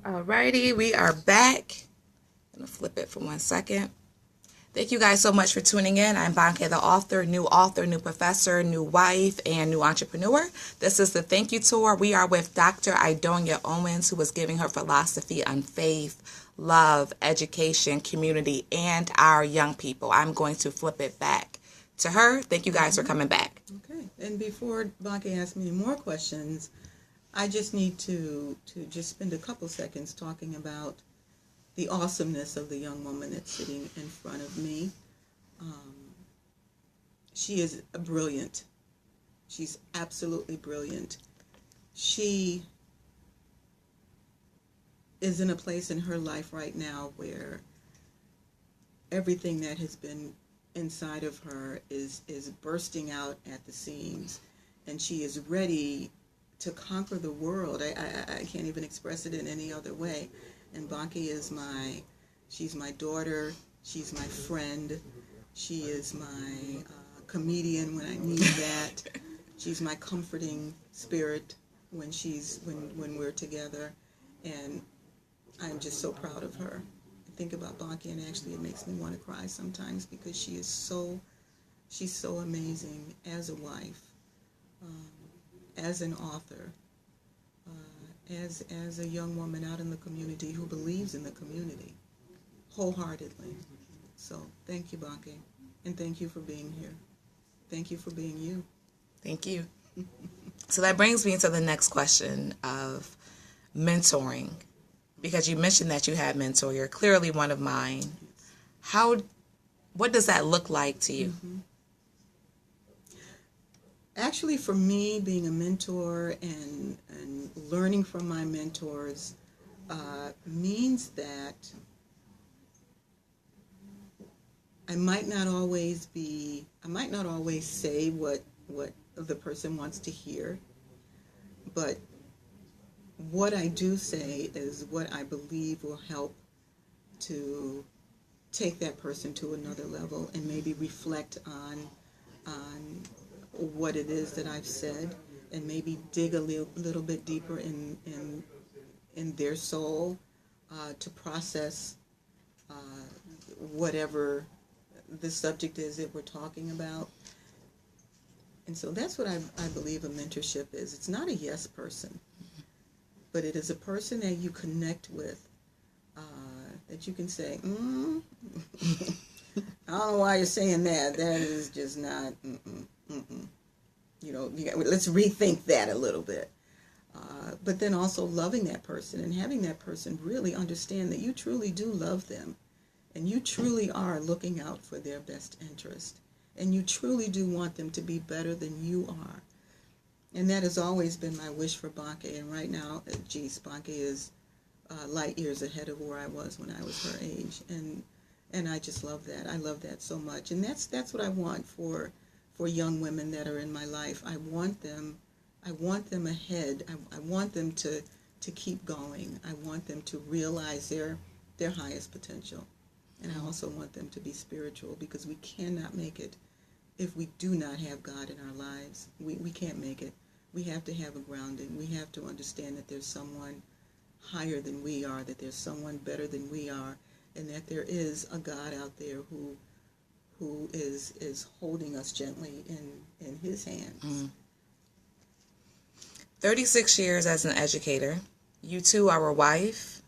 Alrighty, we are back. I'm going to flip it for 1 second. Thank you guys so much for tuning in. I'm Banke, the author, new professor, new wife, and new entrepreneur. This is the Thank You Tour. We are with Dr. Idonia Owens, who is giving her philosophy on faith, love, education, community, and our young people. I'm going to flip it back to her. Thank you guys for coming back. Okay, and before Banke asks me more questions, I just need to just spend a couple seconds talking about the awesomeness of the young woman that's sitting in front of me. She is brilliant. She's absolutely brilliant. She is in a place in her life right now where everything that has been inside of her is bursting out at the seams, and she is ready to conquer the world. I can't even express it in any other way. And Banke is she's my daughter, she's my friend, she is my comedian when I need that, she's my comforting spirit when we're together, and I'm just so proud of her. I think about Banke and actually it makes me want to cry sometimes because she's so amazing as a wife, as an author, as a young woman out in the community who believes in the community wholeheartedly. So thank you, Banke, and thank you for being here. Thank you for being you. Thank you. So that brings me to the next question of mentoring, because you mentioned that you had a mentor. You're clearly one of mine. What does that look like to you? Mm-hmm. Actually, for me, being a mentor and learning from my mentors means that I might not always say what the person wants to hear, but what I do say is what I believe will help to take that person to another level and maybe reflect on what it is that I've said, and maybe dig a little bit deeper in their soul to process whatever the subject is that we're talking about. And so that's what I believe a mentorship is. It's not a yes person, but it is a person that you connect with, that you can say, I don't know why you're saying that. That is just not, let's rethink that a little bit. But then also loving that person and having that person really understand that you truly do love them, and you truly are looking out for their best interest, and you truly do want them to be better than you are. And that has always been my wish for Banke. And right now, Banke is light years ahead of where I was when I was her age. And I just love that. I love that so much. And that's what I want for young women that are in my life. I want them ahead. I want them to keep going. I want them to realize their highest potential. And I also want them to be spiritual, because we cannot make it if we do not have God in our lives. We can't make it. We have to have a grounding. We have to understand that there's someone higher than we are, that there's someone better than we are, and that there is a God out there who is holding us gently in his hands. 36 years as an educator. You too are a wife.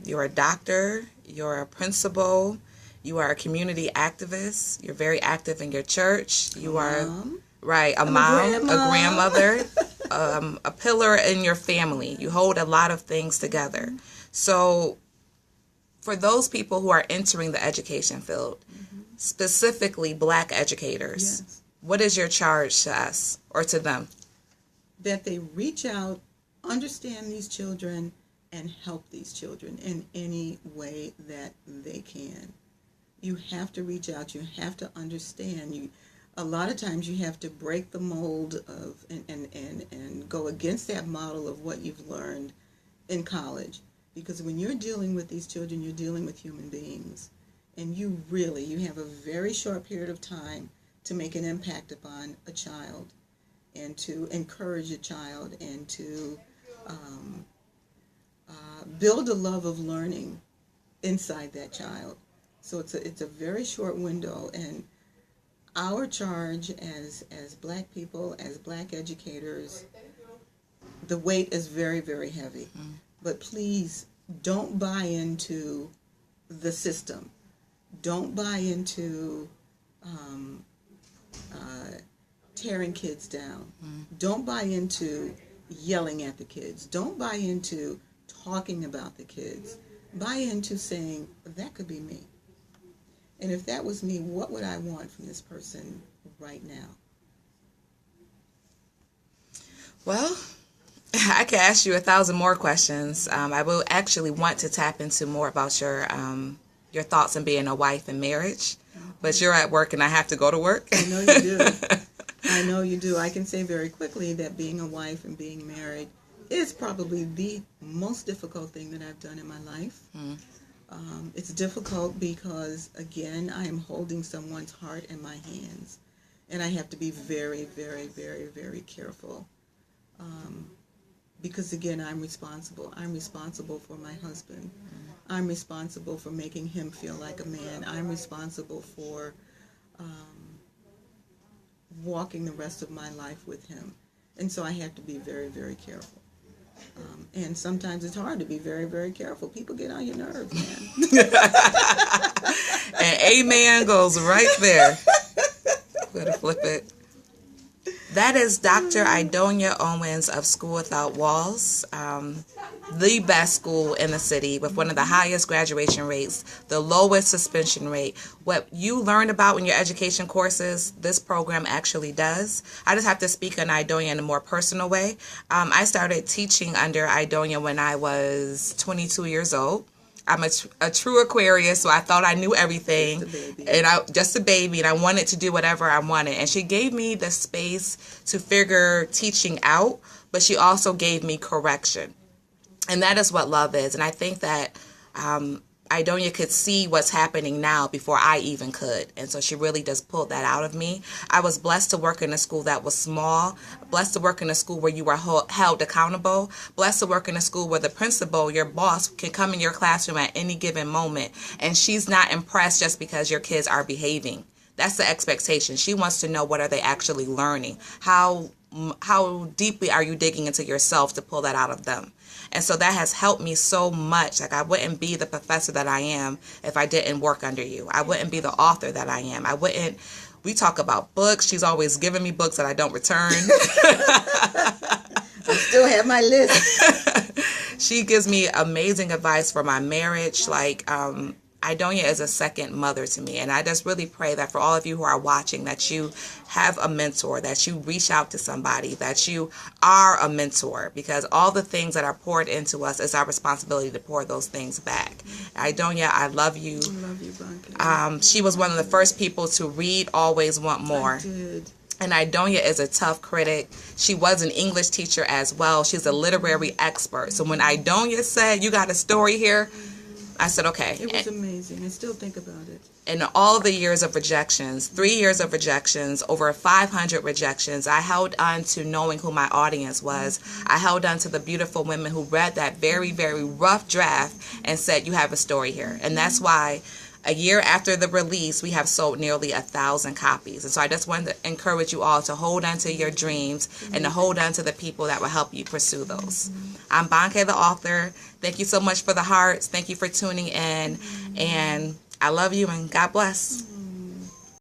You're a doctor. You're a principal. You are a community activist. You're very active in your church. You are a mom, a grandmother, a pillar in your family. You hold a lot of things together. So for those people who are entering the education field, specifically Black educators, yes, what is your charge to us or to them? That they reach out, understand these children, and help these children in any way that they can. You have to reach out. You have to understand. A lot of times you have to break the mold of and go against that model of what you've learned in college. Because when you're dealing with these children, you're dealing with human beings. And you have a very short period of time to make an impact upon a child, and to encourage a child, and to build a love of learning inside that child. So it's a very short window, and our charge as black people, as black educators, the weight is very, very heavy. But please don't buy into the system. Don't buy into tearing kids down. Don't buy into yelling at the kids. Don't buy into talking about the kids. Buy into saying, that could be me. And if that was me, what would I want from this person right now? Well, I could ask you 1,000 more questions. I will actually want to tap into more about your thoughts on being a wife and marriage. But you're at work and I have to go to work. I know you do. I know you do. I can say very quickly that being a wife and being married is probably the most difficult thing that I've done in my life. It's difficult because, again, I am holding someone's heart in my hands. And I have to be very, very, very, very careful. Because, again, I'm responsible. I'm responsible for my husband. I'm responsible for making him feel like a man. I'm responsible for walking the rest of my life with him. And so I have to be very, very careful. And sometimes it's hard to be very, very careful. People get on your nerves, man. And amen goes right there. Better flip it. That is Dr. Idonia Owens of School Without Walls, the best school in the city with one of the highest graduation rates, the lowest suspension rate. What you learn about in your education courses, this program actually does. I just have to speak on Idonia in a more personal way. I started teaching under Idonia when I was 22 years old. I'm a true Aquarius, so I thought I knew everything. Just a baby, and I wanted to do whatever I wanted. And she gave me the space to figure teaching out, but she also gave me correction. And that is what love is. And I think that Idonia could see what's happening now before I even could. And so she really just pulled that out of me. I was blessed to work in a school that was small, blessed to work in a school where you were held accountable, blessed to work in a school where the principal, your boss, can come in your classroom at any given moment. And she's not impressed just because your kids are behaving. That's the expectation. She wants to know, what are they actually learning? How deeply are you digging into yourself to pull that out of them? And so that has helped me so much. Like, I wouldn't be the professor that I am if I didn't work under you. I wouldn't be the author that I am. We talk about books. She's always giving me books that I don't return. I still have my list. She gives me amazing advice for my marriage. Idonia is a second mother to me. And I just really pray that for all of you who are watching, that you have a mentor, that you reach out to somebody, that you are a mentor, because all the things that are poured into us, is our responsibility to pour those things back. Idonia, I love you. I love you, Bunky. She was one of the first people to read Always Want More. I did. And Idonia is a tough critic. She was an English teacher as well. She's a literary expert. So when Idonia said, you got a story here, I said, okay. It was amazing. I still think about it. In all the years of rejections, 3 years of rejections, over 500 rejections, I held on to knowing who my audience was. I held on to the beautiful women who read that very, very rough draft and said, you have a story here. And that's why a year after the release, we have sold nearly 1,000 copies. And so I just wanted to encourage you all to hold on to your dreams and to hold on to the people that will help you pursue those. I'm Banke, the author. Thank you so much for the hearts. Thank you for tuning in. And I love you, and God bless.